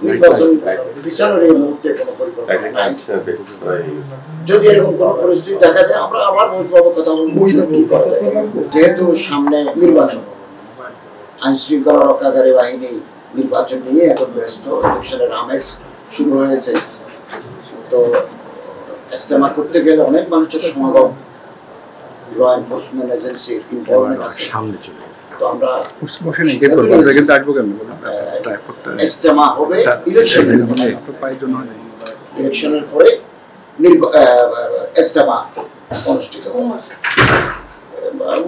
নির্বাচন পিছনের এই মুহূর্তে কোনো পরিকল্পনা নাই। যদি এরকম কোনো পরিস্থিতি দেখা যায় আমরা আবার বসবো, কথা বলবো কি করা যায়। যেহেতু সামনে নির্বাচন, আইন শৃঙ্খলা রক্ষাকারী বাহিনী নির্বাচন নিয়ে এখন ব্যস্ত, ইলেকশনের আমেজ শুরু হয়েছে। তো ইজতেমা করতে গেলে অনেক মানুষের সমাগম, ল এনফোর্সমেন্ট এজেন্সির ইনভলভমেন্ট আছে। তো আমরা ইজতেমা হবে ইলেকশনের পরে ইজতেমা অনুষ্ঠিত হবে।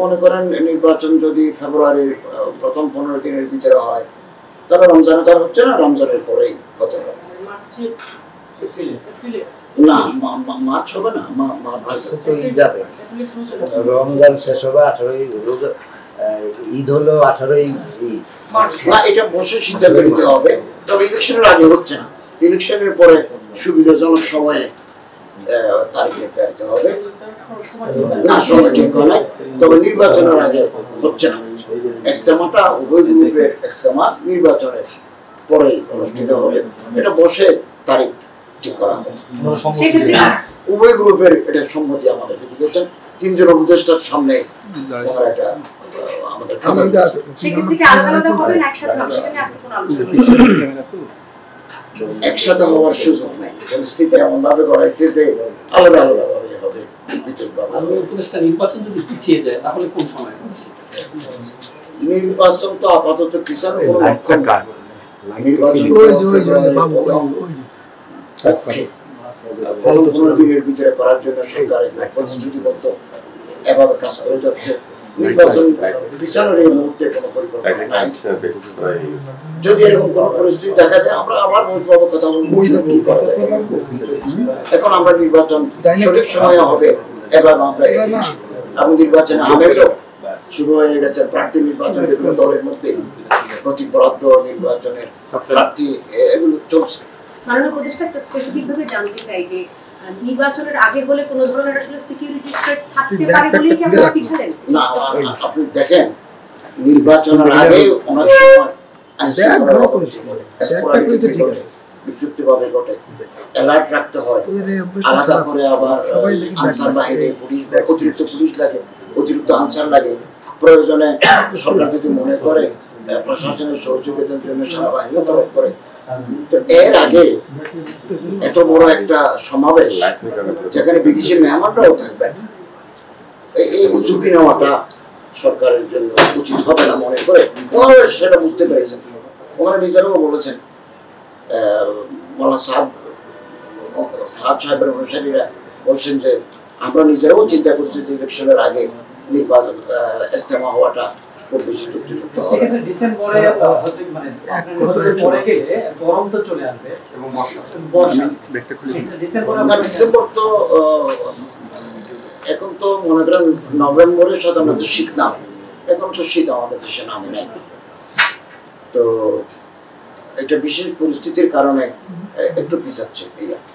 মনে করেন নির্বাচন যদি ফেব্রুয়ারির প্রথম 15 দিনের ভিতরে হয়, তাহলে রমজানে তো আর হচ্ছে না, রমজানের পরেই হতে হবে। না, মার্চ হবে না, রমজান শেষ হবে 18ই, ঈদ হলো 18ই মার্চ। না, এটা বসে সিদ্ধান্ত নিতে হবে। তবে ইলেকশনের আগে হচ্ছে না, ইলেকশনের পরে সুবিধাজনক সময়ে তারিখ নির্ধারিত হবে। না, সময় ঠিক হয়, তবে নির্বাচনের আগে হচ্ছে না। ইজতেমাটা উভয় গ্রুপের ইজতেমা নির্বাচনের পরেই অনুষ্ঠিত হবে। এটা বসে তারিখ ঠিক করা হবে। উভয় গ্রুপের এটা সম্মতি আমাদেরকে দিয়েছেন, 3 জন উপদেষ্টার সামনে এটা আমাদের একসাথে হওয়ার সুযোগ নেই। পরিস্থিতি এমন ভাবে গড়াইছে যে আলাদা আলাদা ভাবে হবে। নির্বাচন যদি পিছিয়ে যায় তাহলে কোন সময়? নির্বাচন তো আপাতত পিছানো কোনো লক্ষণ না। নির্বাচন 15 দিনের ভিতরে করার জন্য সরকার প্রতিশ্রুতিবদ্ধ, এভাবে কাজ করে যাচ্ছে। নির্বাচন পিছানোর এই মুহূর্তে কোনো পরিকল্পনা নাই। যদি এরকম কোনো পরিস্থিতি দেখা যায় আমরা আবার বসবো, কথা বলবো কি করা যায়। এখন আমরা নির্বাচন সঠিক সময়ে হবে এভাবে আমরা এগিয়েছি। এবং নির্বাচনে আমেজও শুরু হয়ে গেছে। প্রার্থী নির্বাচন বিভিন্ন দলের মধ্যে প্রতি বরাদ্দ নির্বাচনের প্রার্থী এগুলো চলছে। মাননীয় উপদেষ্টা, একটা স্পেসিফিক ভাবে জানতে চাই যে নির্বাচনের আগে হলে কোন ধরনের আসলে সিকিউরিটি থ্রেট থাকতে পারে বলে কি আপনারা পিছালেন? না, আপনি দেখেন নির্বাচনের আগে অনেক সময় বিক্ষিপ্তভাবে ঘটে, অ্যালার্ট রাখতে হয়। আলাদা করে আবার আনসার বাহিনী, পুলিশ, অতিরিক্ত পুলিশ লাগে, অতিরিক্ত আনসার লাগে। প্রয়োজনে সরকার যদি মনে করে প্রশাসনের সহযোগিতার জন্য সেনাবাহিনী তলব করে। তো এর আগে এত বড় একটা সমাবেশ যেখানে বিদেশি মেহমানরাও থাকবেন, এই ঝুঁকি নেওয়াটা সরকারের জন্য উচিত হবে না মনে করে ওনারা সেটা বুঝতে পেরেছেন। ওনারা নিজেরাও বলেছেন, মৌলানা সাদ সাহেবের অনুসারীরা বলছেন যে আমরা নিজেরাও চিন্তা করছি যে ইলেকশনের আগে নির্বাচন ইজতেমা হওয়াটা খুব বেশি যুক্তিযুক্ত হবে। সেক্ষেত্রে ডিসেম্বরে পরে গেলে গরম তো চলে আসবে এবং বর্ষা। ডিসেম্বর তো এখন তো মনে করেন নভেম্বরে সাধারণত শীত নামে, এখন তো শীত আমাদের দেশে নামে নাই। তো এটা বিশেষ পরিস্থিতির কারণে একটু পিছাচ্ছে এই আর কি।